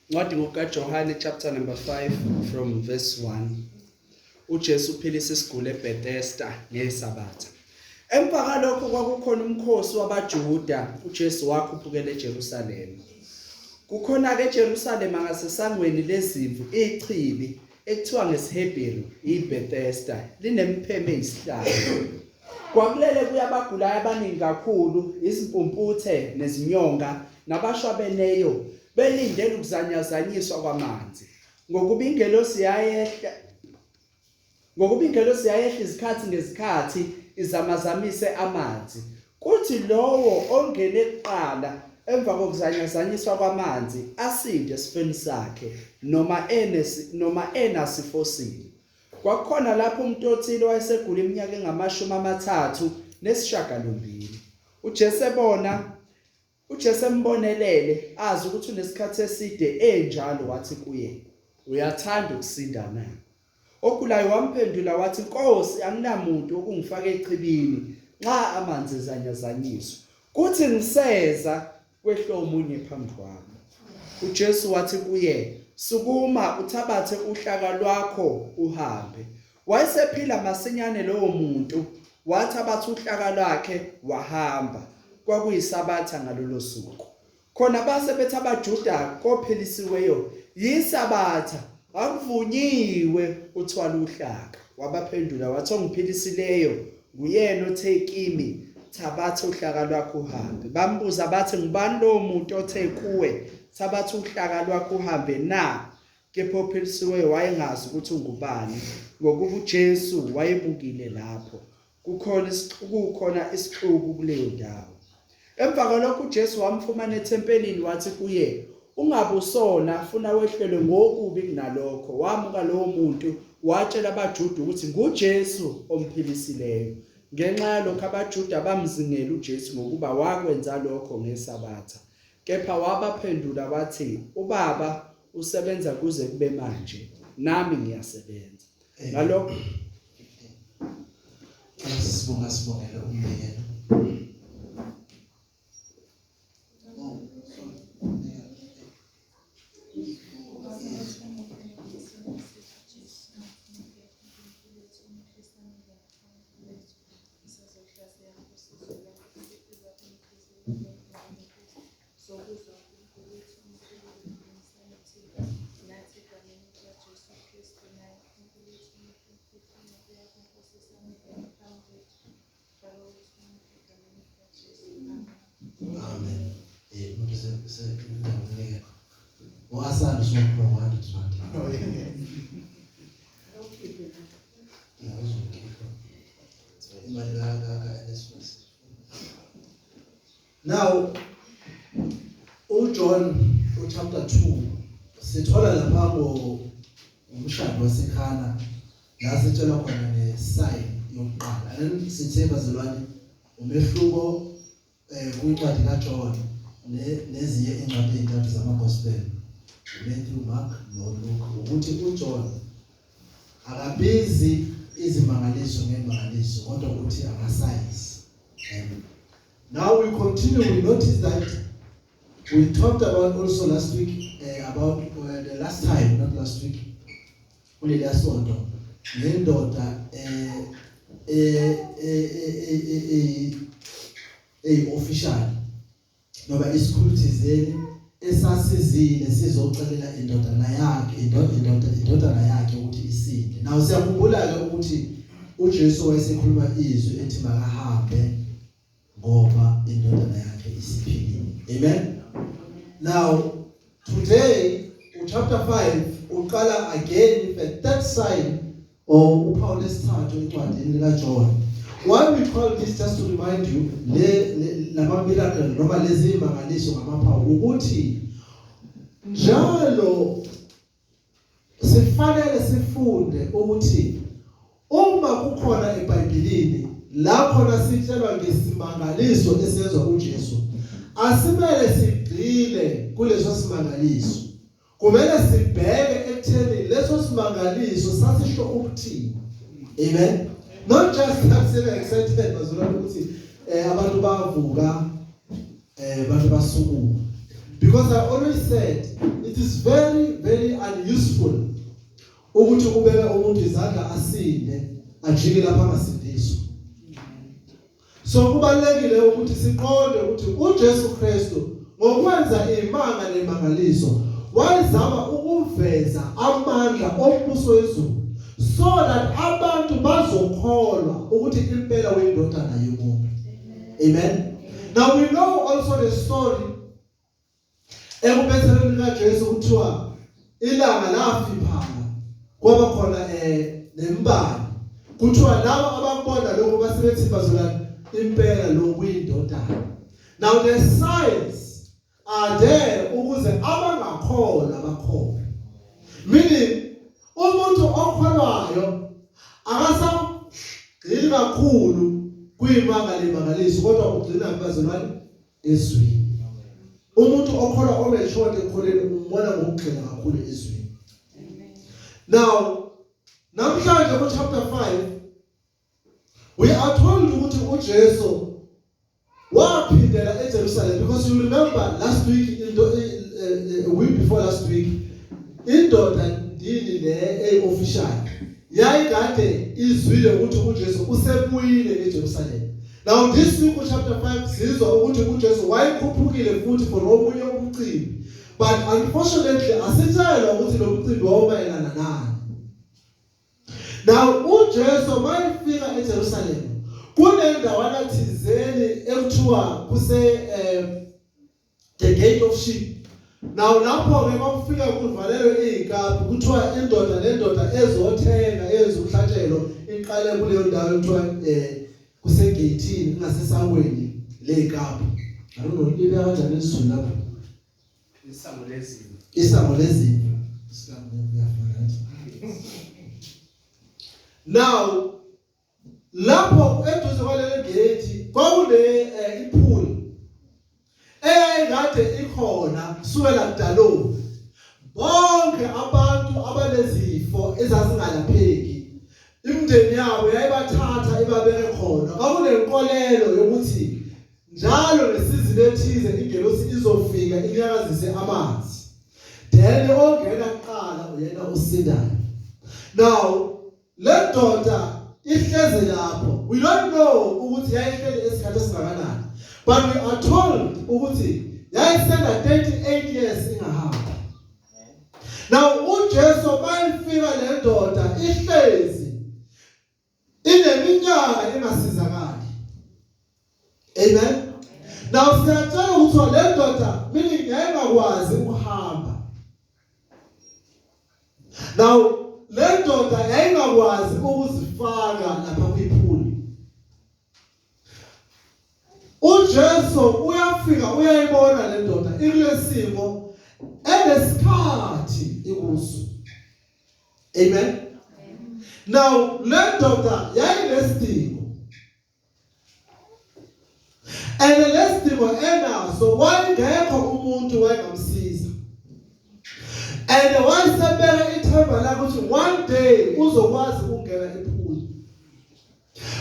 Ncwadi kaJohane chapter number 5 from verse 1. uJesu uphilisa isiguli eBethesda ngeSabatha. Emva kalokho kwakukhona umkhosi wabaJuda, uJesu wakhuphukela eJerusalema. Kukhona ke eJerusalema ngasesangweni lezimvu ichibi ekuthiwa ngesiHebheru iBethesda, linempheme eyisihlanu. Kwakulele kuyabagulayo abaningi kakhulu, izimpumputhe nezinyonga nabashwabeneyo belindele ukuzanyazanyiswa kwamanzi. Ngokuba ingelosi yayehla izikhathi ngezikhathi izamazamise amanzi. Kuthi lowo ongene kuqala emva kokuzanyazanyiswa kwamanzi asinde esifeni sakhe noma enasifosini. Kwakukhona lapho umuntu othile wayesegula iminyaka engama-38. uJesu embonelele azi ukuthi unesikhathi eside enjalo, wathi kuye, uyathanda ukusinda na? Ogulayo wamphendula wathi, Nkosi, anginamuntu okungifaka echibini nxa amanzi ezanyazanyiswa, kuthi ngiseza kwehle omunye phambi kwami. uJesu wathi kuye, sukuma uthabathe uhlaka lwakho uhambe. Wayesephila masinyane lowo muntu, wathabatha uhlaka lwakhe wahamba. Kwakuyisabatha ngalolo suku. Khona base bethi abaJuda kophelisiweyo yisabatha, akuvunyiwe uthwala uhlaka. Wabaphendula wathi, ongiphilisileyo nguyena othe kimi, thabatha uhlaka lwakho uhambe. Bambuza bathi, ngubani lowo muntu othe kuwe, thabatha uhlaka lwakho uhambe na? Kepha ophelisiweyo wayengazi ukuthi ungubani, ngokuba uJesu wayebukile lapho. Kukhona isixuku kuleyo ndawo. Emva kwalokho uJesu wamfumana ethempelini wathi kuye, ungabe usona funa wehlelwe ngokubi kunalokho. Wamuka lowo muntu watshela abaJuda ukuthi nguJesu omphilisileyo. Ngenxa yalokho abaJuda bamzingela uJesu ngokuba wakwenza lokho ngeSabatha. Kepha wabaphendula wathi, uBaba usebenza kuze kube manje, nami ngiyasebenza. Ngalokho sibongela umyeni. Amen. Wasanda somkho wandi tswati. Now, uJohn chapter 2 sithola lapha ngomshado waseKhana la sithola khona ngesign yokuqala. Sithe bazalwane umehluko kwincwadi kaJohn nezinye incwadi ezintathu zamagospel, Matthew, Mark noLuke, ukuthi uJohn akabizi izimangaliso ngemangaliso kodwa ukuthi ama-signs. Now we continue, we notice that we talked about also last week about the last time, not last week, only last Sunday, ngendoda official noma isikhulu thizeni esasizile sizoxelela indodana yakhe ukuthi isinde. Now siyakhumbula ke ukuthi uJesu wayesekhuluma izwi ethi makahambe ngoba indodana yakhe isiphilile. Amen. Now today chapter 5 uqala again with a third sign of uPaulus thathu encwadini kaJohn. Why we call this, just to remind you, lama miracle noma lezi imangaliso ngamaPaul ukuthi njalo sifanele sifunde ukuthi uma kukhona eBhayibhelini la khona sitshelwa ngesimangaliso esenzwa uJesu, asimele sigcile kuleso simangaliso. Kumele sibheke ekutheni leso simangaliso sasisho ukuthini. Amen. Not just that seven excited bazalwane ukuthi abantu bavuka abantu basukuma. Because I always said it is very ukuthi ubeke umuntu izandla asinde ajike lapha angasindiswa. So kubalekile ukuthi siqonde ukuthi uJesu Kristu ngokwenza imanga nemangaliso wayezama ukuveza amandla ombuso wezulu so that abantu bazokholwa ukuthi impela uyindodana yomuntu. Amen. Now we know also the story ekubethelweni kaJesu kuthiwa ilanga lafiphala kwaba khona nembali kuthiwa laba ababona lokho basebethi bazolana impela lo kuyindodana. Now the signs are there ukuze abangakholwa bakholwe. Meaning umuntu okholwayo akasagcini kakhulu kuyimanga lemangaliso kodwa ugcina kubazalwane ezweni. Umuntu okholwa omeshona ekholeni umbona ngokugxila kakhulu ezweni. Now namhlanje ku chapter 5 we are told ukuthi uJesu waphindela eJerusalem because you remember last week a week before last week indoda ndini le official yayikade izwile ukuthi uJesu usebuyile eJerusalem. Now this week chapter 5 sizwa ukuthi uJesu wayekhuphukile futhi for omunye umcimbi, but unfortunately asitshelwa ukuthi lo mcimbi wawumayelana nani. Now uJesu mayefika eJerusalem kunendawana thizeni ekuthiwa kuse the gate of sheep. Now lapho ke makufika kuvalelwe izinkabi kuthiwa indoda lendoda ezothenga ezokuhlatshelo iqale kuleyo ndawo ekuthiwa kusegate kungasesangweni lezikabi. I don't know libe kanjani isizulu lapho. Isango lezimvu. Now lapho eduze kwaleli gate kwakune ipool eyayikade ikhona kusukela kudalo. Bonke abantu abanezifo ezazingalapheki imndeni yabo yayibathatha ibabeke khona. Kwakunenkolelo yokuthi njalo lesizini ethize ingelosi izofika inyakazise amanzi. Then ongena kuqala uyena usindayo. Now le ndoda ihleze lapho. We don't know ukuthi yayihlele esikhathi esingakanani, but we are told ukuthi yayisenda 38 years ingahamba. Now uJesu mayifika le ndoda ihlezi ineminyaka engasizakali. Amen. Now siyatshela ukuthi le ndoda meaning yayingakwazi ukuhamba. Now le ndoda yayingakwazi ukuzifaka lapha kwiphuli. uJesu uyafika uyayibona le ndoda ikulesimo enesikhathi ikuso. Amen. Now le ndoda yayinesidingo. And lesidingo enaso wayengekho umuntu wayengamsiza. And wayesebeka ithemba lakhe ukuthi one day uzokwazi ukungena ephuli.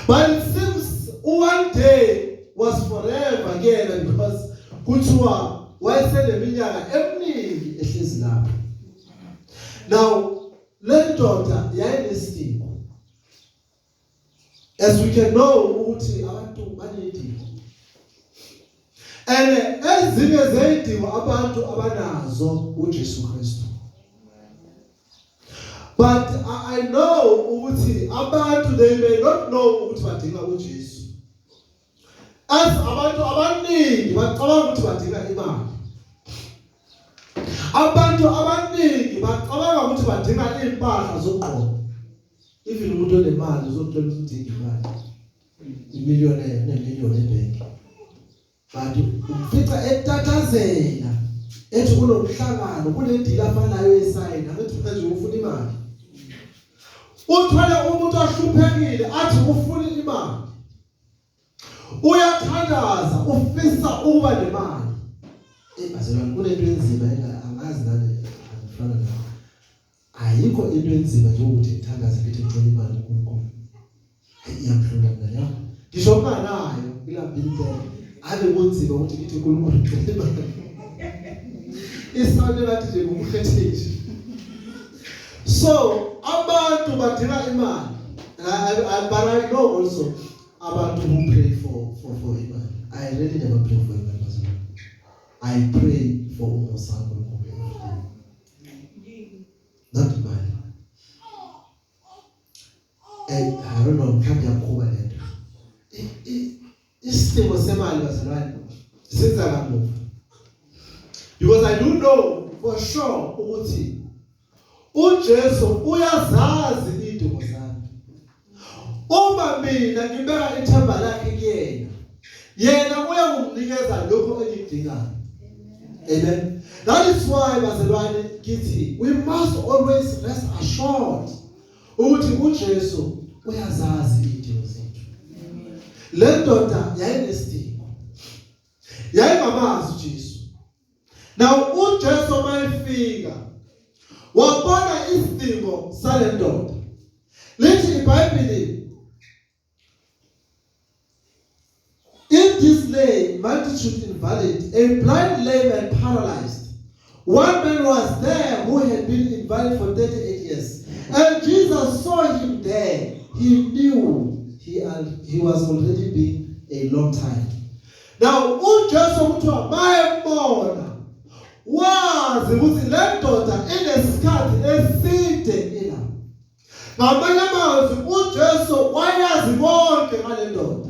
But it seems one day was forever again because kuthiwa wayeseneminyaka eminingi ehlezi lapha. Now le ndoda yayinesidingo. As we can know ukuthi abantu banedingo. And ezinye zezidingo abantu abanazo uJesu Kristu. But I know ukuthi abantu they may not know ukuthi badinga uJesu. As abantu abaningi bacabanga ukuthi badinga imali. Abantu abaningi bacabanga ukuthi badinga impahla zokugqoka. Even umuntu onemali uzothola ukuthi udinga imali. Imillionaire nemillion ebhenki. But ufica etatazela ethi kunomhlangano kunendila afanayo esayina athi manje ufuna imali. Uthola umuntu ahluphekile athi ufuna imali. Uyathandaza ufisa ukuba nemali. Bazalwane kunento enzima angazi nani angifana nayo. Ayikho into enzima nje ukuthi ngithandaze ngithi ngicela imali kuNkulunkulu. Iyamhlula mina la. Ngisho nganayo ilambile impela. Ave kunzima ukuthi ngithi uNkulunkulu ngicela imali. Isonto lathi nje ngumkhethethi. So badinga imali. But I know also abantu who pray for imali. I really never pray for imali as well. I pray for umusako every day. Not imali. And I don't know, mhlawumbe yakhuba lento. Isidingo semali bazalwane senza kamuva. Because I do know for sure ukuthi uJesu uyazazi idingo zami. Uma mina ngibeka ithemba lakhe kuyena, yena uyanginikeza lokho engikudingayo. Amen. That is why bazalwane kithi we must always rest assured ukuthi uJesu uyazazi idingo zethu. Le ndoda yayinesidingo. Yayingamazi uJesu. Now uJesu mayefika wabona isidingo sale ndoda. Lithi iBhayibheli, in this lay multitude invalid, a blind, lame and paralyzed. One man was there who had been invalid for 38 years. And Jesus saw him there. He knew he was already been a long time. Now uJesu kuthiwa mayembona wazi ukuthi le ndoda inesikhathi eside ila. Ngamanye amazwi uJesu wayazi konke ngale ndoda.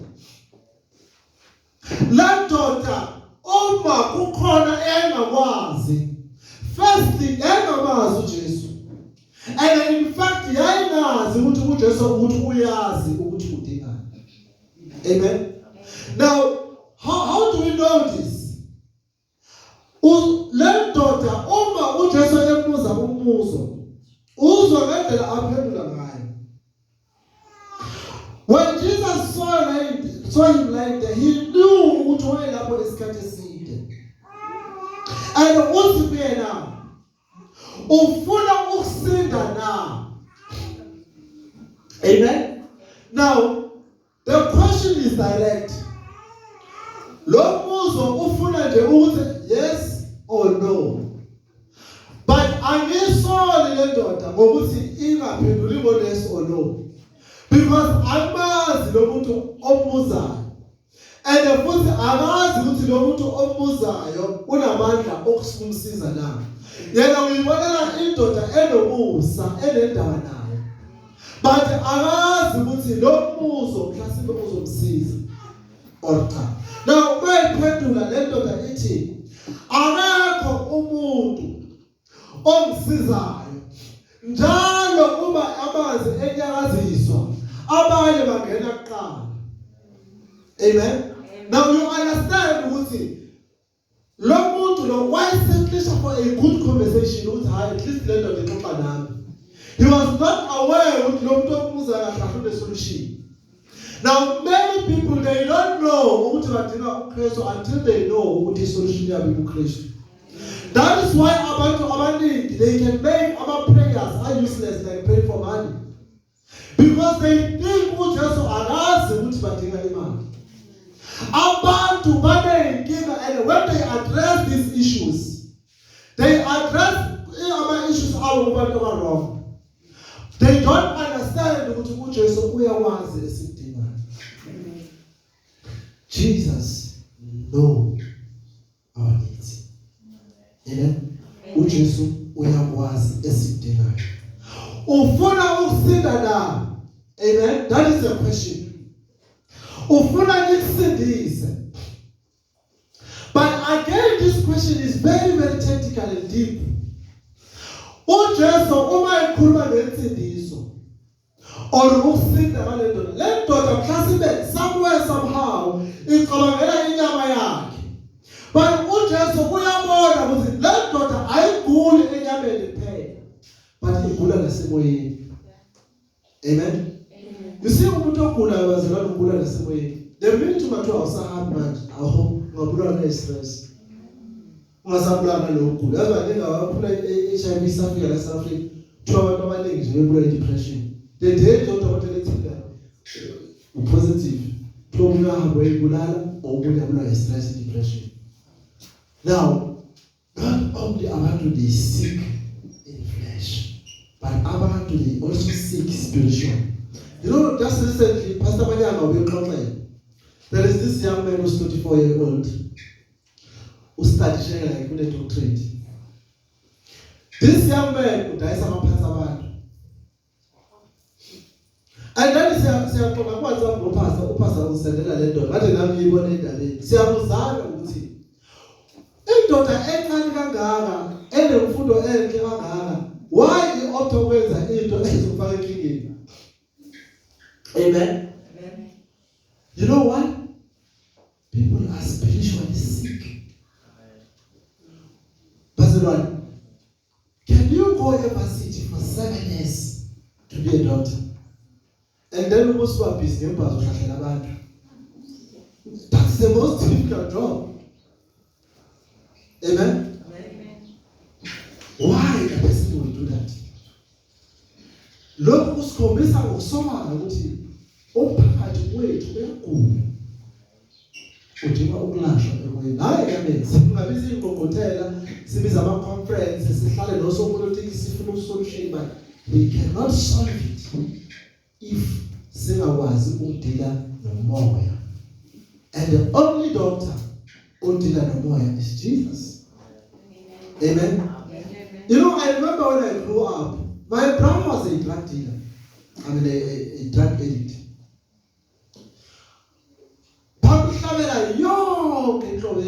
Le ndoda uma kukhona engakwazi, firstly engamazi uJesu. And in fact yayinazi ukuthi uJesu ukuthi uyazi ukuthi udingani. Amen. Now how do we know this? Le ndoda uma uJesu ebuza umbuzo uzwa ngendlela aphendula ngayo. When Jesus saw him like that, he knew ukuthi wayelapho isikhathi eside. And uthi yena ufuna ukusinda na. Amen. Now the question is direct. Lo mbuzo ufuna nje ukuthi yes or no. But angisoli le ndoda ngokuthi ingaphenduli ngo yes or no. Because amazi lo muntu ombuzayo. And futhi akazi ukuthi lo muntu ombuzayo unamandla okumsiza na. Yena uyibonela indoda enobusa enendaba nayo. But akazi ukuthi lo mbuzo mhlawumbe uzomsiza or cha. Now mayiphendula le ndoda ithi akekho umuntu omsizayo. Njalo uma amanzi enyakaziswa abanye bangena kuqala. Amen. Now you understand ukuthi lo muntu lo wayesetlisha for a good conversation ukuthi hayi at least le ndoda ixoxa nami. He was not aware ukuthi lo muntu omuza kahle solution. Now many people they don't know ukuthi badinga uKristu until they know ukuthi solution yabo uKristu. That is why abantu abaningi they can make our prayers are useless like pray for money. Because they think uJesu akazi ukuthi badinga imali. Abantu banenkinga, and when they address these issues, they address our issues abo kubantu wrong. They don't understand ukuthi uJesu uyawazi esidingayo. Jesus knows our needs. Amen. uJesu uyakwazi esidingayo. Ufuna ukusinda na? Amen. That is the question. Ufuna nikusindise. But again, this question is very, very technical and deep. uJesu uma ekhuluma ngensindiso or ukusinda ngale ndoda, le ndoda mhlawumbe somewhere somehow icabangela inyama yakhe. But uJesu uyabona ukuthi le ndoda ayiguli enyameni kuphela, but igula nasemoyeni. Amen. You see umuntu ogulayo bazalwane ugula nasemoyeni. The minute umuntu awusahambi manje aho ngabulwa ne-stress. Ungasabulana lokugula. Yazi baningi abaphula i-HIV safika la South Africa. Kuthiwa abantu abaningi nje bebula i-depression. The day udokotela ethi u-positive. Kuthiwa umuntu ahambe uyibulala or umuntu abulawa i-stress, depression. Now, not only abantu they sick in flesh, but abantu abantu they also seek spiritual. You know, just recently, Pastor Manyanga will complain. There is this young man who's 24-year-old who started sharing like with a doctorate. This young man who dies on Pastor. And then siyaqoqa kwazi uPastor usendela le ndoda bathi nami ngiyibona endabeni siyabuzana ukuthi indoda encane kangaka enemfundo enhle kangaka why iopta ukwenza into ezofaka enkingeni. Amen. You know why? People are spiritually sick. Pastor Ron, can you go university for 7 years to be a doctor? And then we must be busy. That's the most difficult job. Amen? Why the person will do that? Lokhu kusikhombisa ngokusomana ukuthi umphakathi wethu uyagula. Udinga ukulashwa emoyeni. Hayi yami singabiza ingqungquthela, sibiza ama conference, sihlale nosopolitiki sifuna usolution, but we cannot solve it if singakwazi ukudila nomoya. And the only doctor udila nomoya is Jesus. Amen. You know, I remember when I grew up, my brother was a drug dealer. I mean, a drug addict. Bakuhlabela yonke inhlobo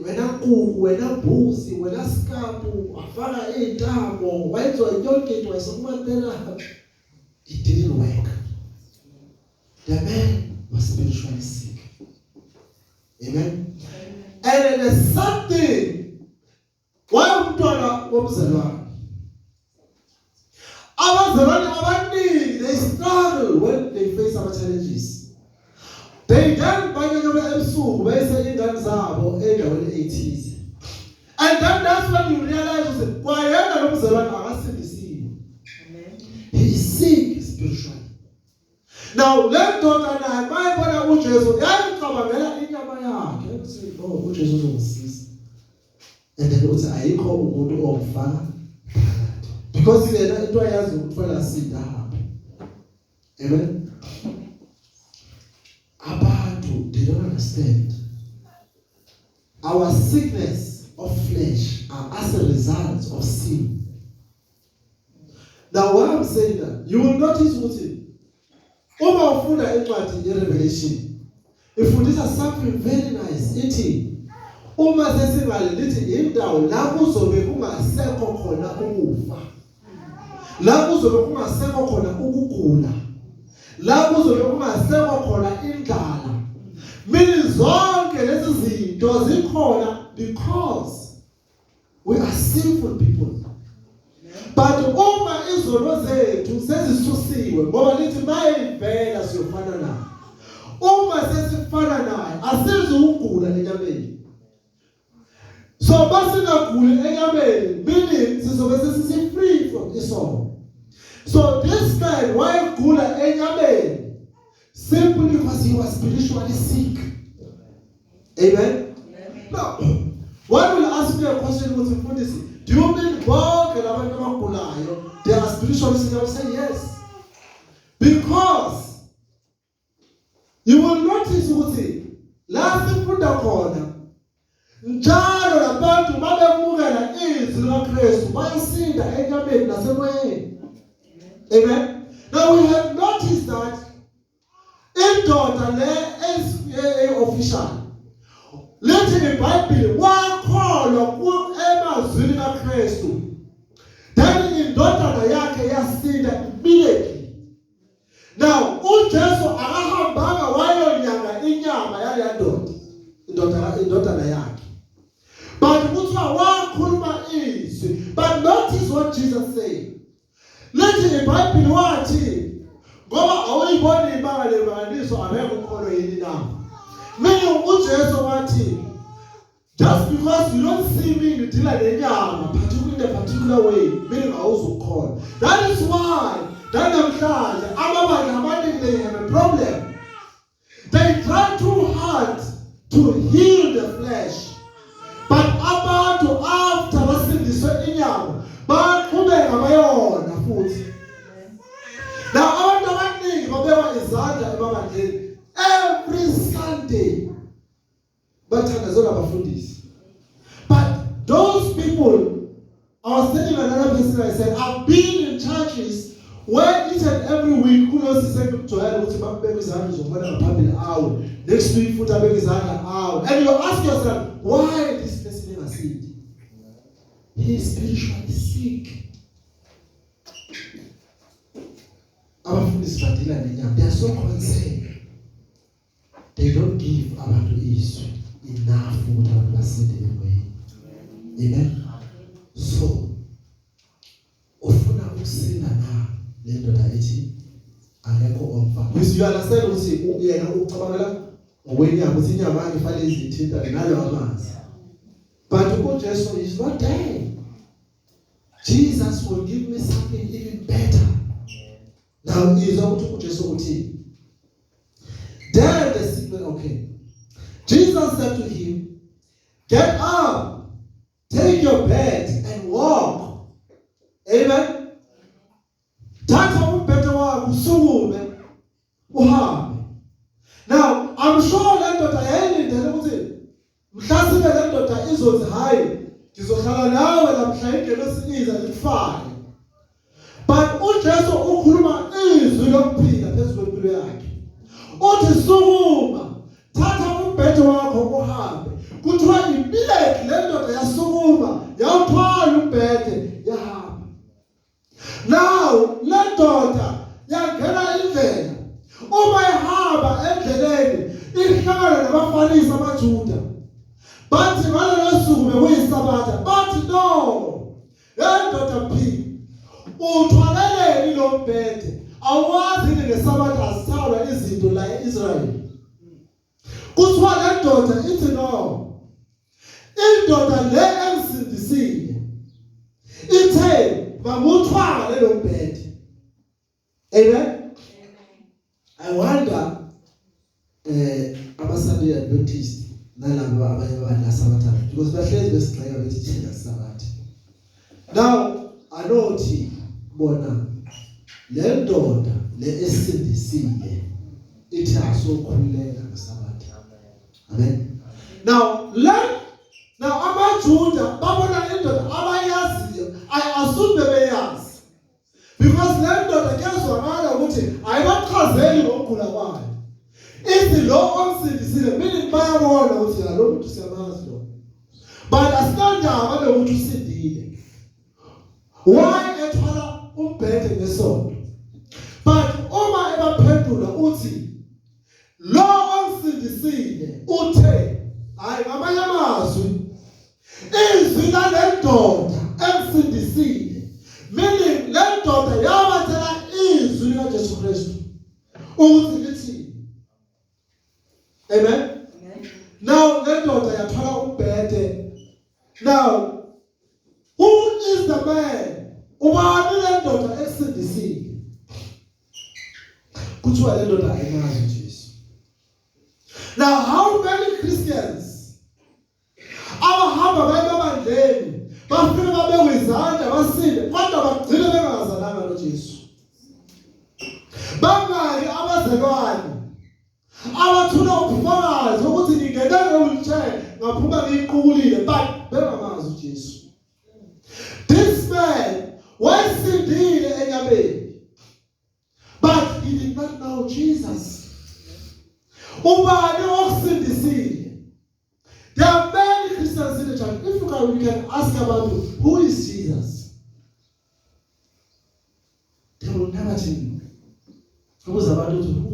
wena kuku, wena bhusi, wena skapu, afaka intambo, wayenzwa yonke into wayesokumatela. It didn't work. The man was spiritually sick. Amen. And there's something. Why umntwana womzalwane? Abazalwane abaningi, they struggle when they face our challenges. They then banyanyole ebusuku bese ingane zabo endaweni ethize. And then that's when you realize ukuthi kwayena lo mzalwane akasindisiwe. He is sick spiritually. Now let daughter naye bayibona uJesu yayicabangela inyama yakhe ukuthi oh uJesu uzongisiza. And then uthi ayikho umuntu omfana because yena into ayazi ukuthola sida hapha. Amen. Abantu, they don't understand. Our sickness of flesh are as a result of sin. Now, why I'm saying that, you will notice what it. Uma ufunda incwadi yeRevelation, ifundisa something very nice. Ithi uma sesingale lithi indawo la kuzobe kungasekho khona ukufa. La kuzobe kungasekho khona ukugula. La kuzobe kungasekho khona indlala. Mina zonke lezi zinto zikhona because we are sinful people. But uma izono zethu sezisusiwe ngoba lithi mayivela siyofana naye. Uma sesifana naye asizi ukugula enyameni. So basingaguli enyameni meaning sizobe sesi free from isono. So this man why gula enyameni simply because he was spiritually sick. Amen. Now, one will ask me a question with the do you mean God they are spiritually sick? I will say yes. Because you will notice ukuthi la sifunda khona njalo labantu babemukela izwi laKristu bayasinda enyameni nasemoyeni. Amen. Now we have noticed that indoda le is official. Lithi iBhayibheli wakholwa emazwini kaKristu. Then indodana yakhe yasinda immediately. Now uJesu akahambanga wayonyanga inyama yale ndoda indodana yakhe. But kuthiwa wakhuluma izwi. But notice what Jesus said. Lithi iBhayibheli wathi ngoba awuyiboni imanga lebanganiso abekho ukholo yini na. Meaning uJesu wathi just because you don't see me ngidila lenyama particularly in a particular way meaning awuzukholwa. That is why namhlanje ababandla abaningi they have a problem. They try too hard to heal the flesh. But abantu after basindiswe inyama baqhubeka bayona futhi. sending another person. I said, I've been in churches where each and every week, who knows the second to hell, what's about baby's hands or whatever public hour. Next week, put a baby's hand hour. And you ask yourself, why this person never sick? He is spiritually sick. They are so concerned. They don't give abantu isu enough ukuthi abantu basinde emoyeni. Amen. So ufuna ukusinda na le ndoda ethi akekho omfa. You understand ukuthi yena ucabangela ngokwenyama ukuthi inyama yakhe ifanele izithinta nalo amanzi. But uJesu is not dead. Jesus will give me something even better. Now is ukuthi uJesu uthi there the sick man, okay. Jesus said to him, get up, take your bed and walk. Amen. Thatha umbhede wakho usukume uhambe. Now I'm sure le ndoda yayilindele ukuthi mhlawumbe le ndoda izothi hayi ngizohlala nawe lapha ingelosiza likufake. But uJesu ukhuluma izwi lokuphila phezulu kwempilo yakhe. Uthi sukuma, thatha umbhede wakho uhambe. Kuthiwa immediately le ndoda yasukuma, yawuthwala umbhede yahamba. Now le ndoda yangena indlela. Uma ihamba endleleni, ihlangana nabaFarisi amaJuda. Bathi ngalelo suku bekuyisabatha, bathi no. Le ndoda phila. Uthwaleleni lo mbhede. Awazi ngesabatha asithalwa izinto la eIsrael. Kuthiwa le ndoda ithi no. Indoda le emsindisile. Ithe mamuthwale lo mbhede. Amen. I wonder abaSunday Adventist nalabo abanye abantu sabatha because bahlezi besigxeka bethi thina sabatha. Now I know ukuthi bona le ndoda le esindisile ithi asokhuleka ngesabatha. Amen. Now amaJuda babona indoda abayaziyo, I assume bebeyazi. Because le ndoda kezwakala ukuthi ayibachazeli ngokugula kwayo. Ithi lo omsindisile meaning bayabona ukuthi lo muntu siyamazi lo. But asinandaba lokuthi usindile. Why ethwala umbhede ngesonto? But uma ebaphendula uthi lo omsindisile uthe hayi ngamanye amazwi izwi la ndoda emsindisile, meaning le ndoda yabathela izwi likaJesu Kristu ukuthi lithi amen. Now le ndoda yathwala umbhede. Now who is the man? Ubani le ndoda esindisile? Kuthiwa le ndoda ayinazi uJesu. Now how many Christians abahamba bayebandleni bafike babekwe izandla basinde kodwa bagcine bengazalanga noJesu? Bangaki abazelwane abathula ubufakazi ukuthi ngingene ngewheelchair ngaphuma ngiqulile but bengamazi uJesu? This man wasindile enyameni, but he did not know Jesus. Ubani okusindisile? There are many Christians in the church. If you can, we can ask about who is Jesus. They will never tell you. Who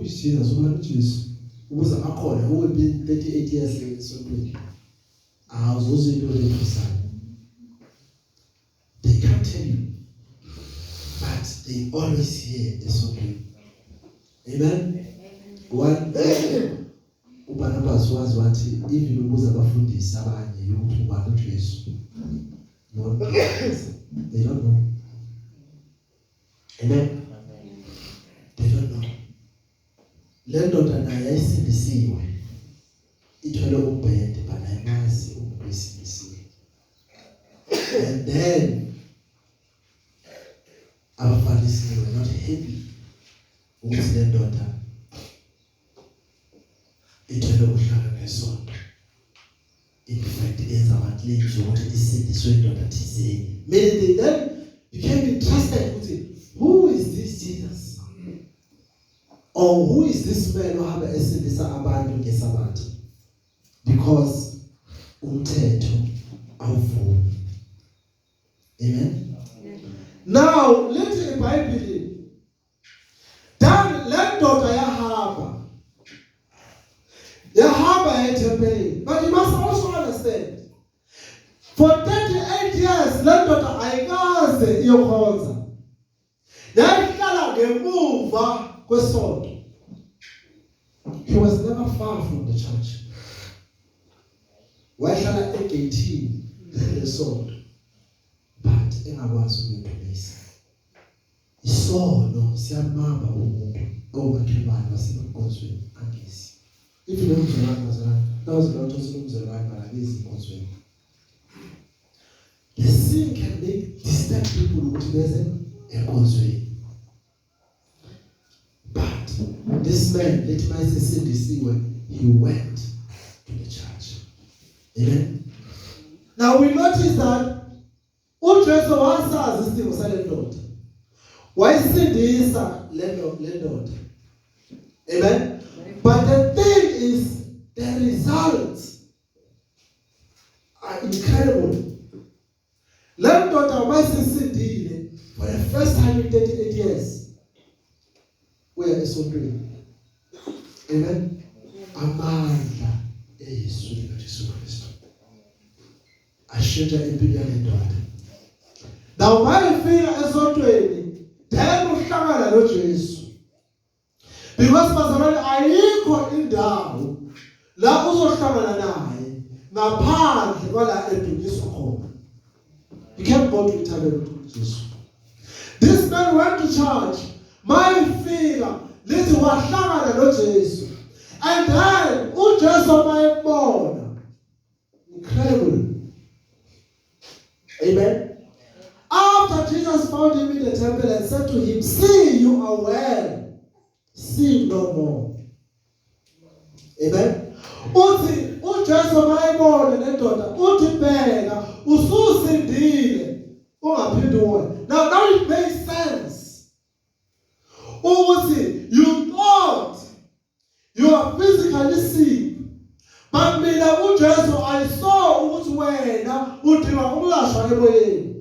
is Jesus? Who is Jesus? Who is Akona? Who will be 38 years later? So good. I was also doing it. They can't tell you, but they always hear the song. Amen. One uBarnabas was wanting if you lose abafundisi abanye yokuthi ubani uJesu. They don't know. Amen. They don't know. Le ndoda naye yayisindisiwe. Ithwele umbhede but ayamazi umuntu esindisiwe. And then abaFarisi were not happy ukuthi le ndoda ithwele uhlala ngesonto. In fact, direct as our claims ukuthi isindiswe indoda thizeni. Meaning then you can be trusted ukuthi who is this Jesus? Or who is this man ohamba esindisa abantu ngesabatha? Because umthetho awuvumi. Amen. Now let's the Bible. Dan le ndoda yahamba etempelini. But you must also understand. For 38 years le ndoda ayikaze iyokhonza. Yayihlala ngemuva kwesonto. He was never far from the church. Wayehlala egate lesonto. But engakwazi ukuyidlulisa. Isono siyamamba umuntu omakhelwane wasebenkonzweni angezi. If you don't know bazalwane umzalwane balakizi inkonzweni. The sin can make disturb people ukuthi beze enkonzweni. But this man, let my sisindisiwe, he went to the church. Amen. Now we notice that uJesu wasazi isidingo sale ndoda. Wayisindisa le ndoda. Amen. But the thing is, the results are incredible. Le ndoda wayisindile for the first time in 38 years. We are esontweni. Amen. Amandla eYeswini kaJesu Kristu ashintsha impilo yendoda. Now mayifika esontweni, then uhlangana noJesu. Because bazalwane ayikho indawo la uzohlangana naye ngaphandle kwala edukiswa khona. You can't go to eternal with Jesus. This man went to church. Mayifika lithi wahlangana noJesu. And then uJesu mayibona. Incredible. Amen. After Jesus found him in the temple and said to him, "See, you are well. Sin no more." Amen. Uthi uJesu mayibona lendoda uthi bheka ususindile ungaphindi uwe. Now it makes sense. Uthi you thought you are physically sick, but mina uJesu I saw ukuthi wena udinga ukulashwa emoyeni.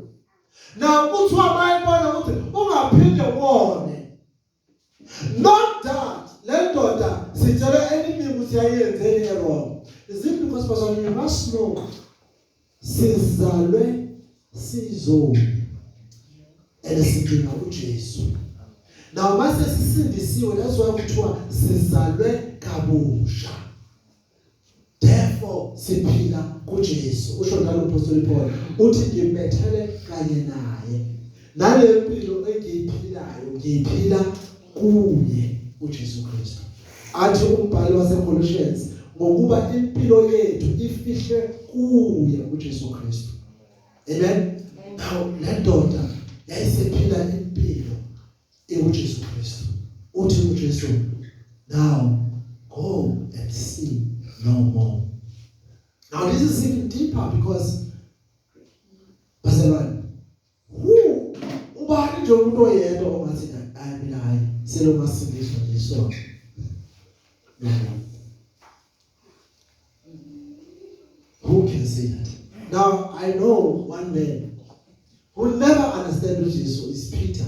Now kuthiwa mayibona ukuthi ungaphinde uwone. Not that le ndoda sitshele anything ukuthi yayenzeni wrong. Is it because person you must know sizalwe sizoni esidinga uJesu. Now mase sisindisiwe, that's why kuthiwa sizalwe kabusha. Therefore siphila kuJesu. Usho njalo uPaul Paul uthi ngibethele kanye naye. Nale mpilo engiyiphilayo ngiyiphila kuye uJesu Kristu. Athi umbhali waseColossians ngokuba impilo yethu ifihle kuye uJesu Kristu. Amen. Now le ndoda yayisephila impilo uJesu Kristu. Uthi uJesu, now go and sin no more. Now this is even deeper because bazalwane ubani nje umuntu oyedwa ongathi mina hayi selo masindiswa ngesono. Who can say that? Now I know one man who will never understand who Jesus is, Peter.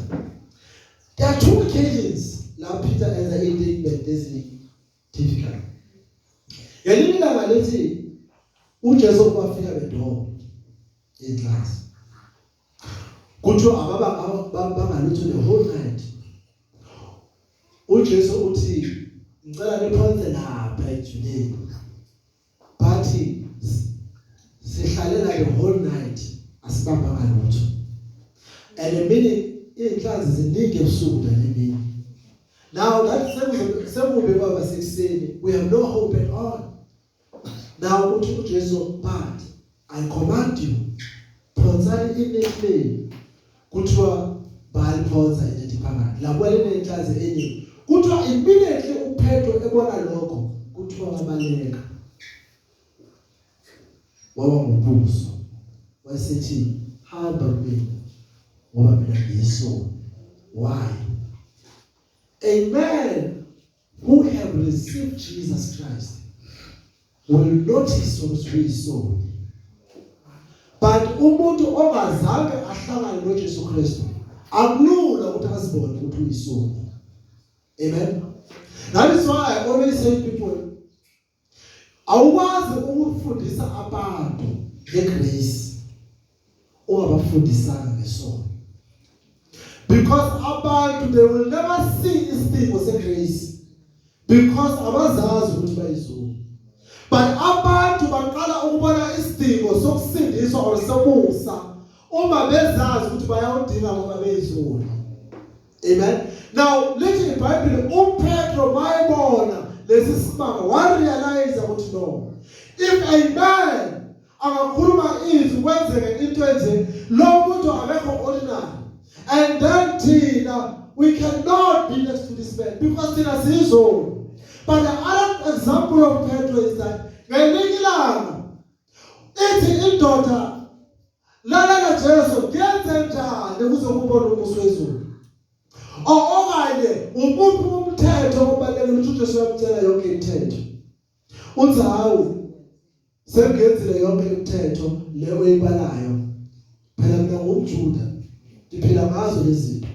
There are two occasions now Peter has a statement this is difficult. Yalina ngalethi uJesu kwafika bedomo eclass. Kuthiwa abangalutho the whole night. uJesu uthi ngicela niphonse lapha ejuleni. Bathi sihlalela the whole night asibamba ngalutho. And a minute inhlanzi ziningi ebusuku nemini. Now that sekube baba sekuseni, we have no hope at all. Now uthi uJesu, but I command you, phonsani inhleli. Kuthiwa baliphonsa inephakade. Labo lenenhlanzi eningi. Kuthiwa immediately uPetro ebona lokho, kuthiwa wabaleka. waba ngumbuso wayesethi hamba kimi ngoba mina ngiyisona. Why? A man who have received Jesus Christ will notice ukuthi uyisona. But umuntu ongazange ahlangane noJesu Kristu akulula ukuthi azibone ukuthi uyisona. Amen. That is why I always say to people, awukwazi ukufundisa abantu ngegrace ungabafundisanga ngesono. Because abantu, they will never see isidingo segrace because abazazi ukuthi bayisona. But abantu baqala ukubona isidingo sokusindiswa or somusa uma bezazi ukuthi bayawudinga ngoba beyisona. Amen. Now, let's Bible, Pedro mayibona lesi simanga warealize ukuthi no. If a man angakhuluma izwi kwenzeke into enje, lo muntu akekho ordinary. And then thina, we cannot be next to this man because thina siyizona. But the other example of Pedro is that ngelinye ilanga ithi indoda lana Jesu kuyenze njani ukuze kubone umuso wezulu. Okanye umuphi umthetho obalekile ukuthi uJesu uyamtshela yonke imithetho. Uthi hawu sengenzile yonke imithetho le oyibalayo. Phela mina ngumJuda. Ndiphila ngazo lezi zinto.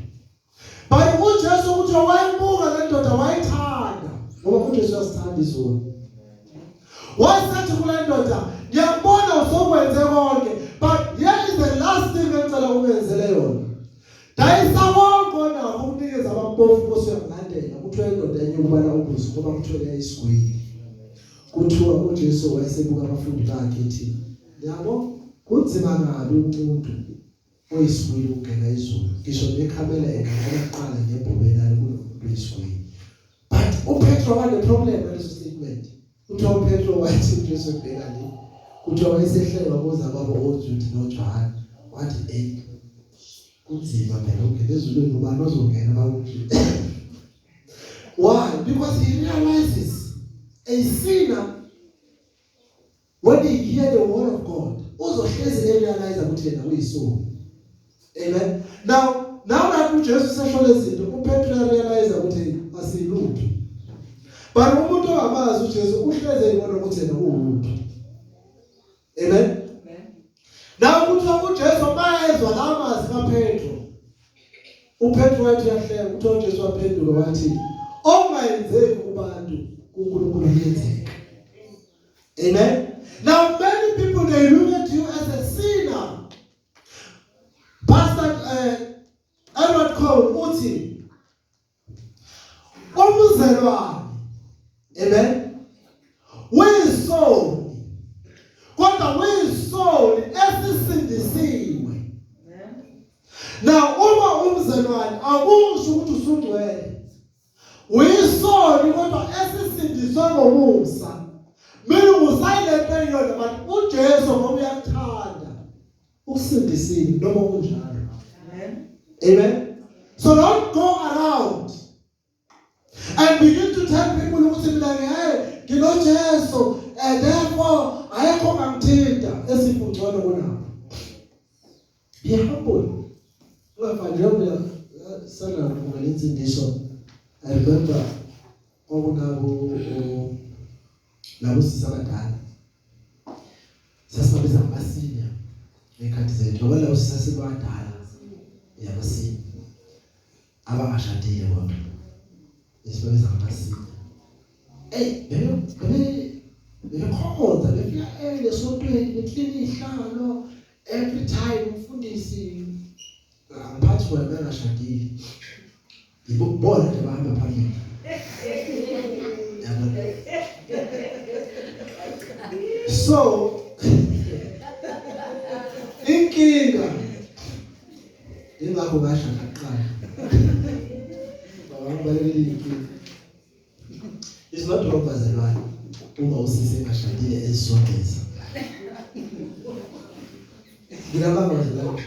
But uJesu uthi wayibuka le ndoda wayithanda ngoba uJesu uyasithanda izona. Wayesethi kule ndoda ngiyabona usokwenze konke, but here is the last thing engicela ukenzele yona. Dayisa wonke nakho ukunikeza abampofu Nkosi uyamlandela. Kuthiwa indoda enye ukubala ubuso ngoba kuthiwa isigwili. Kuthiwa uJesu wayesebuka abafundi bakhe ethi, yabo kunzima kabi umuntu oyisigwili ukungena izulu. Ngisho nekhamela engaqala ngebhobelani kunomuntu oyisigwili. But uPetro had a problem with this statement. Kuthiwa uPetro wayethi uJesu ebheka le. Kuthiwa wayesehlelwa kuza kwabo oJuda noJohane. Wathi kunzima phela ukungena ezulwini ngoba nozongena bakuthi. Why? Because he realizes a sinner, when he hear the word of God, uzohlezi realize ukuthi yena uyisona. Amen. Now that uJesu seshole izinto, uPetro realize ukuthi asilutho. But umuntu ongamazi uJesu uhleze ibona ukuthi yena uwumuntu. Amen. Now kuthiwa uJesu mayezwa lamazi kaPetro. uPetro wathi yahleka ukuthi uJesu waphendula wathi ongayenzeki kubantu uNkulunkulu uyenzeka. Amen. Now many people, they look at you as a sinner. Pastor Edward Cole uthi umzelwani, amen, uyisoni kodwa uyisoni esisindisiwe. Now uma umzelwani akusho ukuthi usungcwele, uyisoni kodwa esisindiswe ngomusa. Mina usilent yona, but uJesu ngoba uyakuthanda ukusindisile noma kunjalo. Amen. So don't go around and begin to tell people ukuthi mina nginoJesu and therefore ayekho ngangithinta esifungcwele kunabo. Be humble. Ungafanje sana ngokulensindiso. I remember okunabo labo sisabadala. Sasibabiza amasenior ngekhathi zethu ngoba labo sisabadala yamasenior abangashadile kodwa isibabiza amasenior. Bekhonza befika lesontweni beklini ihlalo every time umfundisi ngaphathi kwena ngashadile. Ngibona nje bahamba phambili. So inkinga ingakho ngashada kuqala. Babalekile inkinga. It's not wrong bazalwane uma usise ngashadile ezisondeza. Ngiyabanga bazalwane.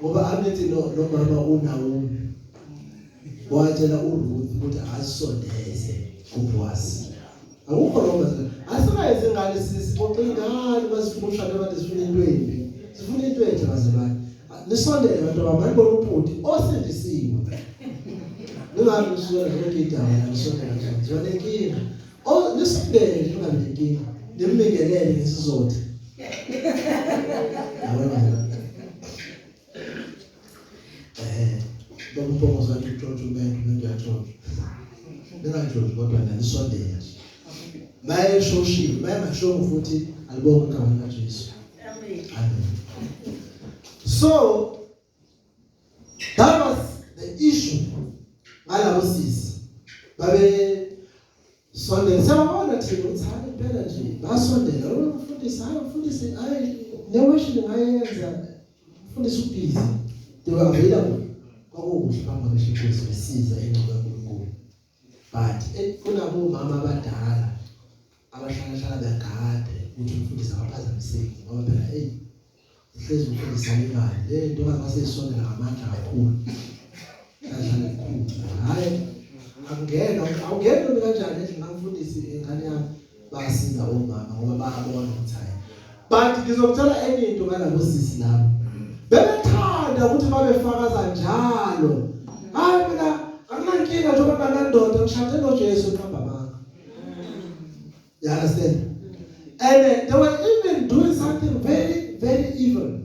Ngoba abethi no mama unawo watshela uRuth ukuthi asondeze kuBoaz. Akukho lokho bazalwane. Asikayenze ingane sisiboxe ingane basifuna ushada abantu sifuna into embi. Sifuna into enhle bazalwane. Nisondele abantu abamani ubhuti osindisiwe. Ningabe nisuka zonke indawo la nisondele nje. Zona inkinga. Nisondele ningabe nenkinga. Nimlingelele ngesizotha. Yabona. Bakuphomoza ukuthi umuntu ngiyathonja. Ningathonja kodwa nisondele. Maye shoshile, maye masho futhi alibonga igama likaJesu. Amen. So that was the issue. Ngalabo sisi babe sondela sabona thina uthi hayi impela nje basondela umfundisi hayi ne-worship ngayenza umfundisi ubhizi they were available kwakuhle bangabeshekhosi besiza ingxoxo kaNkulunkulu but kunabo mama abadala abahlala begade ukuthi umfundisi akaphazamiseki ngoba phela hlezi umfundisi alimali le nto akasesondela ngamandla kakhulu adlala ikhulu hayi awungena kanjani ethi ngimfundisi ingane yami basiza omama ngoba bayabona ukuthi hayi but ngizokutshela enye into ngalabo sisi labo bebethanda ukuthi babefakaza njalo hayi mina akunankinga njengoba banandoda ngishade noJesu eqamba manga. You understand? And they were even doing something very, very evil.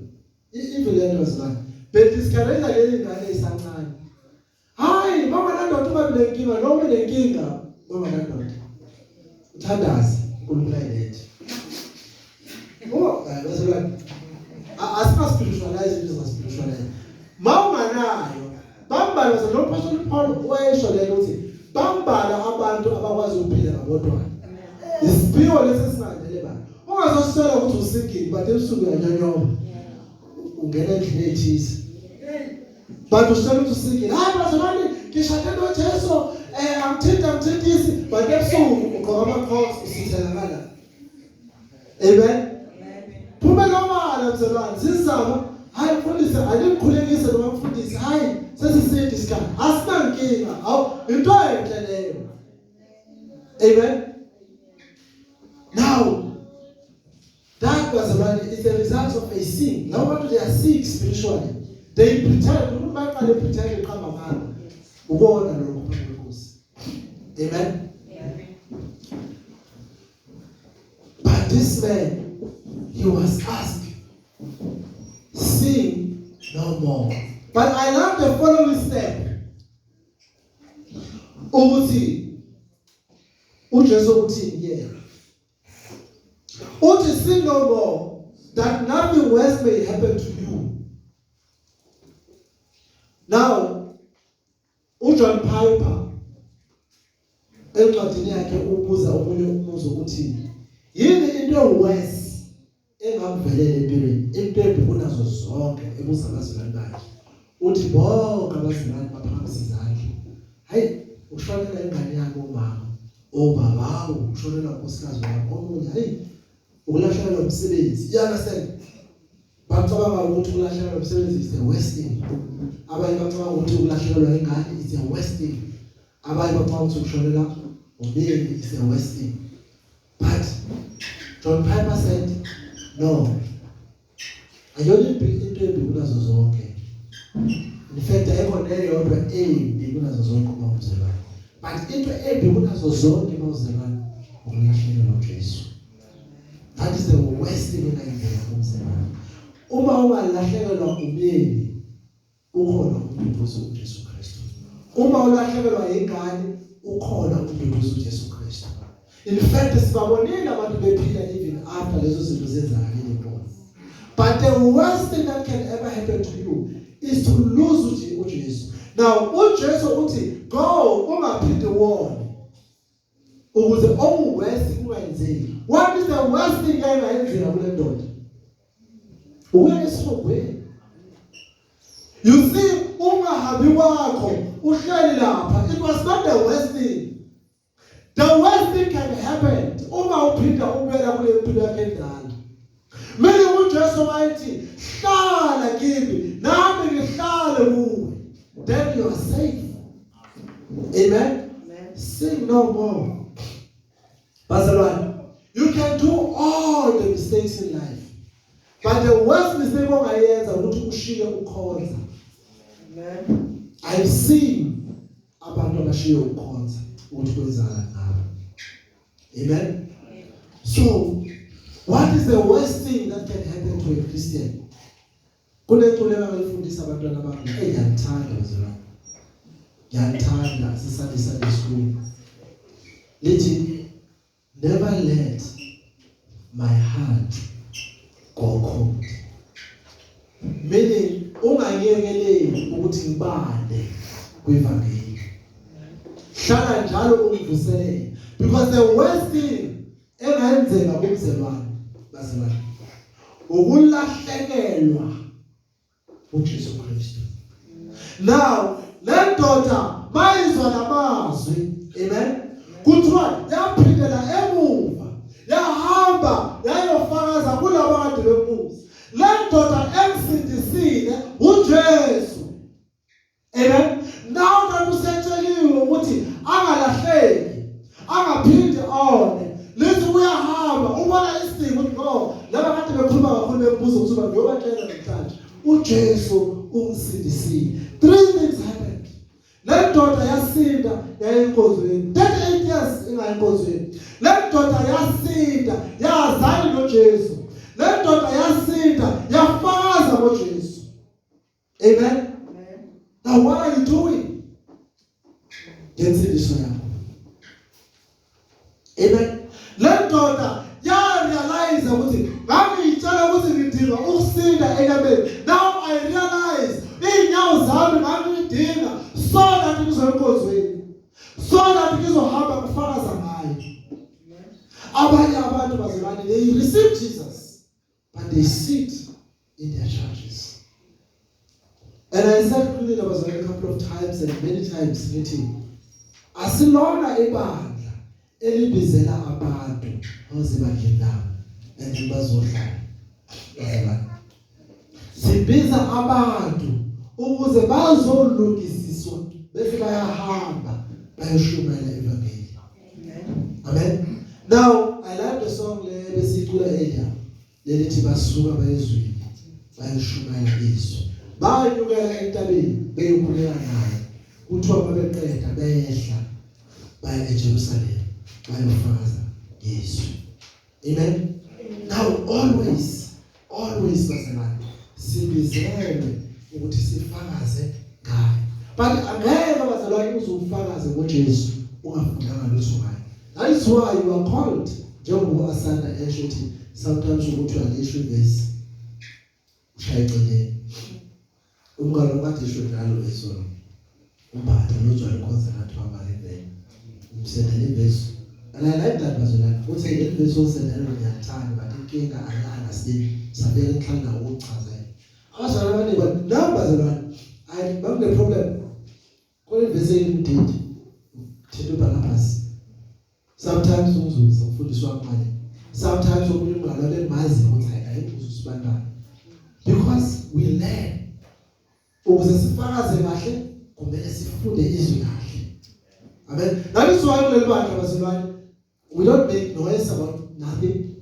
Evil end was like, but discourage leli ngane isancane. Hayi, mama nandoda uma benenkinga, noma benenkinga, mama nandoda. Uthandaze, uNkulunkulu ayilethe. Oh, that's like asika spiritualize into spiritualize. Mama nayo, bambala lo Apostle Paul wayesholela ukuthi bambala abantu abakwazi ukuphila ngabodwa. Isiphiwo lesesingandele bani. Ungazosola ukuthi usingile but ebusuku uyanyonyoba. Ungena endlini ethisi. But usola ukuthi usingile. Hayi bazalwane ngishade noJesu amthintisi but ebusuku ugqoka amakhosi usithelakala. Amen. Phuma nomala mzalwane sizama hayi mfundisi alikhulekise lo mfundisi hayi sesisithi isikhathi asinankinga awu into enhle leyo. Amen. Now, that was it's a result of a sin. Now, what they are sick spiritually? They pretend. They pretend to come around. Amen. But this man, he was asked, sin no more. But I love the following step. Ujesu uthi yeah. Uthi sin no more, that nothing worse may happen to you. Now, uJohn Piper encwadini yakhe ubuza omunye umuzo ukuthi yini into worse engakuvelela empilweni, into ebikunazo zonke ebuza abazalwane bakhe. Uthi bonke abazalwane baphakamisa izandla. Hayi, ushonela ingane yakho umama, obaba, ushonela unkosikazi wakho, omunye hayi ukulahlekelwa umsebenzi. You understand? Bacabanga ukuthi ukulahlekelwa umsebenzi is a wasting. Abanye bacabanga ukuthi ukulahlekelwa ingane is a wasting. Abanye bacabanga ukuthi ukushonela umyeni is a wasting. But John Piper said, no. Ayona into embi kunazo zonke. In fact, ayikho neyodwa embi kunazo zonke umzalwane. But into embi kunazo zonke umzalwane ukulahlekelwa uJesu. That is the worst thing engayenzeka kumzalwane. Uma ungalahlekelwa umyeni, ukhona uMduduzo uJesu Kristu. Uma ulahlekelwa ingane, ukhona uMduduzo uJesu Kristu. In fact, sibabonile abantu bephila even after lezo zinto zenzakalile kubo. But the worst thing that can ever happen to you is to lose uJesu. Now, uJesu uthi go ungaphinde wona. Ukuze okuwesi kungayenzeki. What is the worst thing engayenzeka kule ndoda? Uye esifogweni. You see, ungahambi kwakho uhleli lapha. It was not the worst thing. The worst thing can happen uma uphinda ubuyela kule mpilo yakhe endala. Manje uJesu wathi hlala kimi nami ngihlale kuwe. Then you are safe. Amen. Sin no more. Bazalwane, you can do all the mistakes in life. But the worst mistake ongayenza ukuthi ushiye ukhonza. Amen. I've seen abantu abashiye ukhonza ukuthi kwenzakala ngabo. Amen. So, what is the worst thing that can happen to a Christian? Kunento abafundisa abantwana bami, ngiyamthanda bazalwane. Ngiyamthanda Sunday school. Lithi, never let my heart go cold. Meaning, unganyekeleli ukuthi ngibale kwivangeli. Hlala njalo ungivuselele. Because the worst thing engayenzeka kumzelwane, bazalwane, ukulahlekelwa uJesu Kristu. Now, le ndoda mayizwa namazwi, amen. Kuthiwa yaphindela emuva, yahamba yayofakaza kulabo kade bemuzi. Le ndoda emsindisile uJesu. Amen. Now that usetsheliwe ukuthi angalahleki, angaphinde one. Lithi uyahamba ubona isidingo ukuthi no, laba kade bekhuluma kakhulu bebuza ukuthi ngiyobatshela namhlanje. uJesu umsindisile. 3 things happened. Le ndoda yasinda yayinkozweni 38 years ingayinkozweni. Le ndoda yasinda yazana noJesu. Le ndoda yasinda yafakaza ngoJesu. Amen. Now what are you doing? Ngensindiso yakho. Amen. Le ndoda realize ukuthi ngangiyitshela ukuthi ngidinga ukusinda enyameni. Now I realize inyawo zami ngangidinga so that ngizoyenkozweni, so that ngizohamba ngifakaza ngaye. Abanye abantu bazalwane, they receive Jesus but they sit in their churches. And I said clearly there was a couple of times and many times meeting. Asilona ibandla elibizela abantu ozibandlela endibazodlala. Sibiza abantu ukuze bazolungisiswa bese bayahamba bayoshumayela evangeli. Amen. Now I like the song le besicula earlier. Lelithi basuka bayezwini bayoshumayela izwi. Bayukela entabeni beyokhuleka naye. Kuthiwa babeqeda behla baya eJerusalem bayofakaza Yesu. Amen. Now always bazalwane sibizele ukuthi sifakaze ngaye. But angeke bazalwane uzufakaze ngoJesu ungafundanga lutho ngaye. That is why you are called. Njengoba asanda esho ukuthi sometimes ukuthi alisho verse ushayicele umngalo kade isho njalo esona umphatha lozwa inkonzo nathi wabale umsendele verse. And I like that bazalwane ukuthi le verse osendele ngiyathanda but inkinga ayana sabele enhlanga ukuchaza. Abazalwane but now bazalwane I have the problem kule verse engididi thina Barnabas. Sometimes umzuzu ufundiswa ngale. Sometimes umuntu ungalole mazi ukuthi ayikho usibandana. Because we learn ukuze sifakaze kahle kumele sifunde izwi kahle. Amen. That is why kuleli bandla bazalwane we don't make noise about nothing.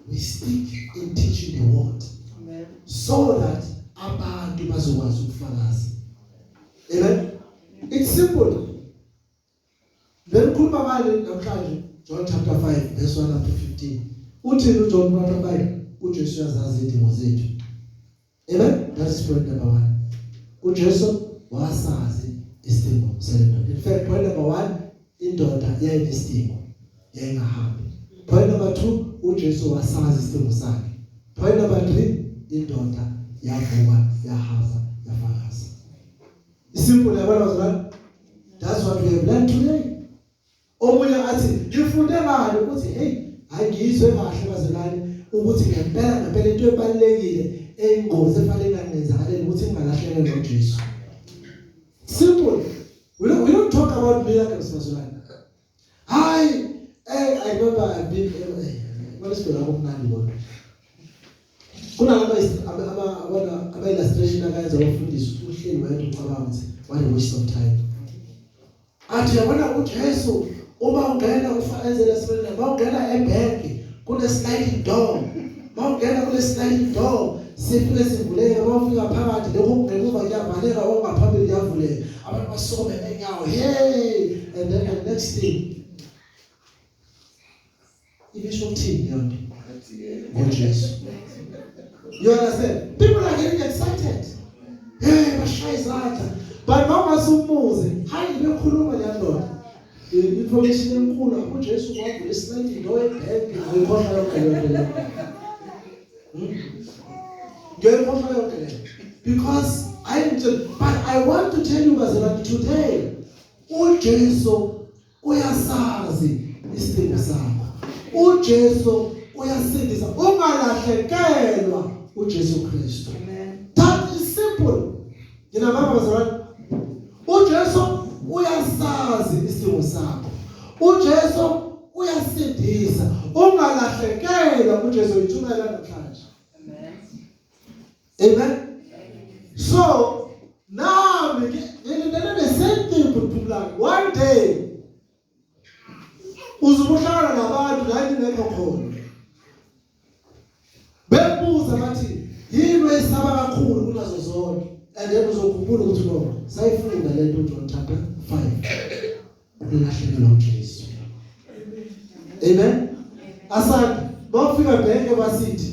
We speak in teaching the word. Amen. So that abantu bazokwazi ukufakaza. Amen. It's simple. Then khuluma ngale namhlanje John chapter 5 verse 1 up to 15. Uthini uJohn chapter 5? uJesu uyazazi izidingo zethu. Amen. That's point number 1. uJesu wasazi isidingo sendoda. In fact, point number 1, indoda yayinesidingo yayingahambi. Point number 2, uJesu wasazi isidingo sakhe. Point number 3, indoda yavuka yahamba yafakaza. Simple yabona bazalwane. That's what we have learned today. Omunye athi ngifunde ngalo ukuthi hey angizwe kahle bazalwane ukuthi ngempela into ebalekile engozi efanele ngenzakale ukuthi ngingalahlekele noJesu. Simple. We don't talk about miracles bazalwane. I remember I've been ngolesibela kumnandi bona. Kuna aba illustration akayenza ukufundisa uhleli wayedwa ucabanga ukuthi what a waste of time. Athi yabona uJesu uma ungena ufanele sibele mawungena ebank kune sliding door mawungena kule sliding door sifike sivuleke mawufika phakathi lokho kungemuva kuyavaleka ongaphambili kuyavuleka abantu basome enyawo hey and then the next thing ibisho kuthini yonke ngoJesu. You understand? People are getting excited. Hey, bashaya izandla. But mama sumuze, hayi bekhuluma le ndoda. Information enkulu uJesu kwavula islide door ebheke ngekhohla yonke le. Ngekhohla yonke le. Because I want to tell you guys that today uJesu uyasazi isithembiso sakho. uJesu uyasindisa ungalahlekelwa uJesu Kristu. That is simple. Ngina baba bazalwane. uJesu uyasazi isimo sakho. uJesu uyasindisa ungalahlekelwa uJesu ithumela namhlanje. Amen. So now we the same thing to people like one day uzubuhlala nabantu la ingekho khona bebuza bathi yini esaba kakhulu kunazo zonke and then uzokhumbula ukuthi lo sayifunda lento uJohn chapter 5 ukulahlekelwa uJesu. Amen. Asante bafika bheke basithi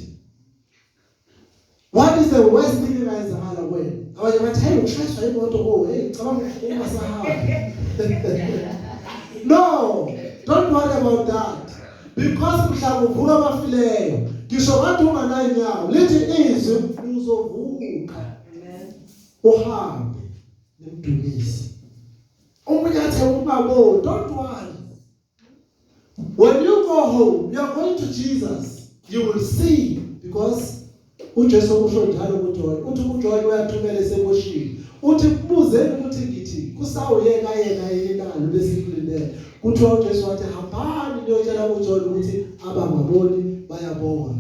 what is the worst thing engayenzakala kwena? Abanye bathi hey ushayiswa imoto hey cabanga ungasahamba. No, don't worry about that. Because mhlawumbe uvuka abafileyo ngisho bathi unganayo inyawo lithi izwi uzovuka. Amen. Uhambe nemdumisi. Umunye athi ungabo, don't worry. When you go home, you are going to Jesus. You will see because uJesu usho njalo kuJohn uthi uJohn uyathumela eseboshiwe uthi kubuzeni ukuthi ngithi kusawuyeka yena yinalo besikulindele kuthiwa uJesu wathi hambani niyotshela uJohn ukuthi abangaboni bayabona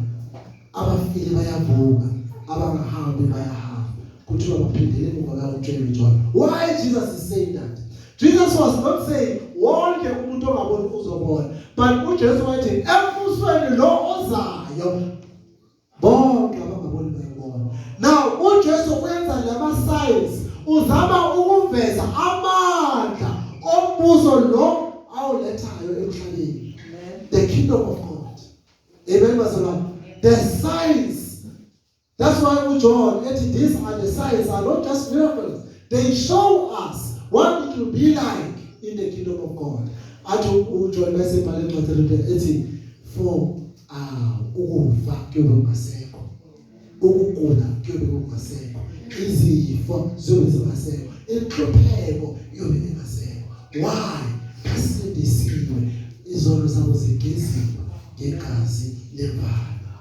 abafile bayavuka abangahambi bayahamba kuthiwa baphindele emuva bayotshela uJohn. Why Jesus is saying that? Jesus was not saying wonke umuntu ongaboni uzobona, but uJesu wathi embusweni lo ozayo bonke abangaboni bayabona. Now uJesu wenza lama signs uzama ukuveza amandla ombuso lo awulethayo emhlabeni. The kingdom of God. Amen bazalwane. The signs. That's why uJohn said these are the signs are not just miracles. They show us what it will be like in the kingdom of God. Athi uJohn besebhale encwadini ethi for ukufa kuyobasekho ukugula kuyobasekho izifo ziyobasekho inhlupheko yobasekho. Why? Kasindisiwe izono zabo zigeziwe ngegazi levalo.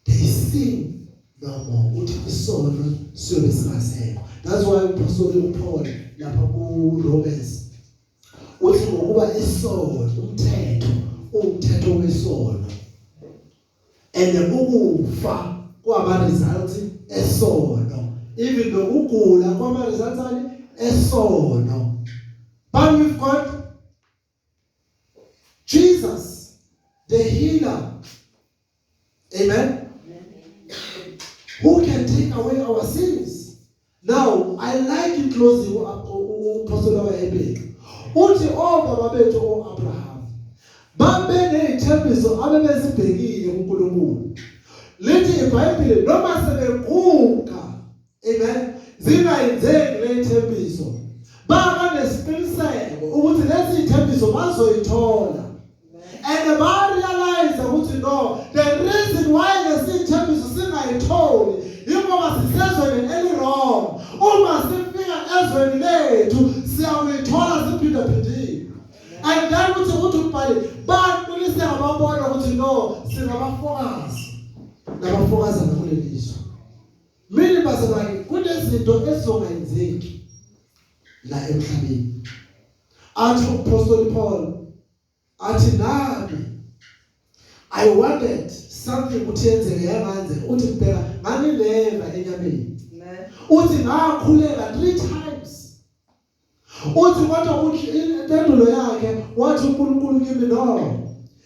They sin no more uthi isono siyobasekho. That's why Apostle Paul lapha kuRomans uthi ngokuba isono umthetho wesono and ukufa kwaba results esono even ukugula kwaba results ani esono. But we've got Jesus the healer. Amen. Who can take away our sins. Now I like it closely Apostle of Hebrew uthi baba bethu oAbraham babe nezithembiso abebezibhekile kuNkulunkulu. Lithi iBhayibheli noma sebeguga amen zingayenzeki lezithembiso baba nesiqiniseko ukuthi lezi zithembiso bazoyithola. And realize ukuthi no, the reason why lezi zithembiso singayitholi ingoba sisezweni elirong. Uma sifika ezweni lethu siyawithola siphindaphindiwe. And then uthi umbhali baqinise ngababona ukuthi no singabafokazi nabafokaza ngakule lizwe. Mina bazalwane kunezinto ezongayenzeki la emhlabeni. Athi uApostle Paul athi nami I wanted something ukuthi yenzeke yamanze uthi phela nganileva enyameni. Uthi ngakhuleka 3 times. Uthi kodwa impendulo yakhe wathi uNkulunkulu kimi no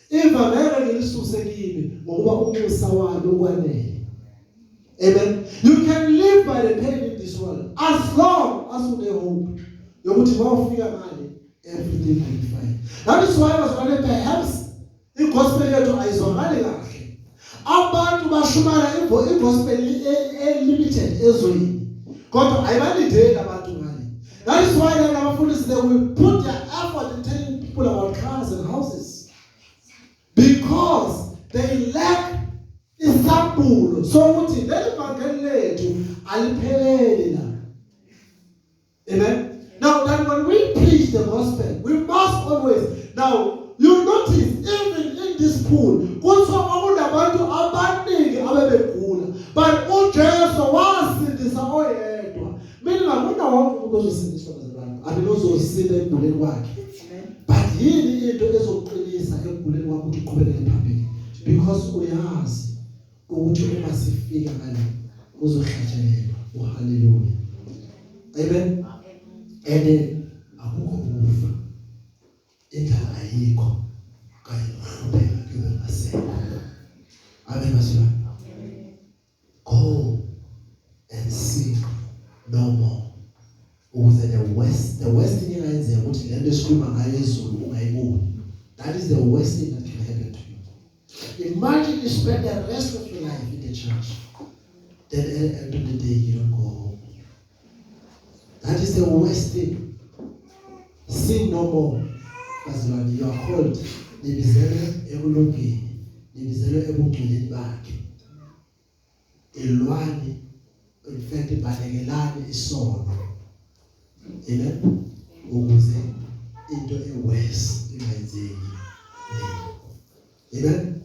iva ngeke ngilisuse kimi ngoba umusa wami ukwanele. Amen. You can live by the pain in this world as long as you hope yokuthi mawufika ngale everything will be fine. That is why perhaps igospel yethu ayizwakali kahle. Abantu bashumana igospel limited ezweni kodwa ayibalideli abantu ngale. That is why abafundisi they will put their effort in telling people about cars and houses because they lack isambulo so ukuthi leli vangeli lethu alipheleli la. Amen. Now that when we preach the gospel we must always now you notice even in this pool kuthiwa kwakunabantu abaningi abebegula but uJesu wasindisa oyedwa. Mina ngakuna wonke umuntu ozosindiswa bazalwane abelozosinde ekuguleni kwakhe. But yini into ezokuqinisa ekuguleni kwakho ukuthi uqhubekele phambili because uyazi ukuthi uma sifika ngale uzohlatshelelwa. Hallelujah. Amen. And akukho ukufa indlela ayikho kanye nokuhlupheka kube ngasekho. Amen bazalwane. Go and seek no more. Ukuze the worst thing engayenza ukuthi lento esikhuluma ngayo ezulu ungayiboni. That is the worst thing that can happen to you. Imagine you spend the rest of your life in the church. Then at the end of the day you don't go home. That is the worst thing. Sin no more. Bazalwane, you are called nibizelwe ekulungeni, nibizelwe ebugcileni bakhe. Elwani, in fact, ibalekelani isono. Amen. Ukuze into ewes ingayenzeki. Amen.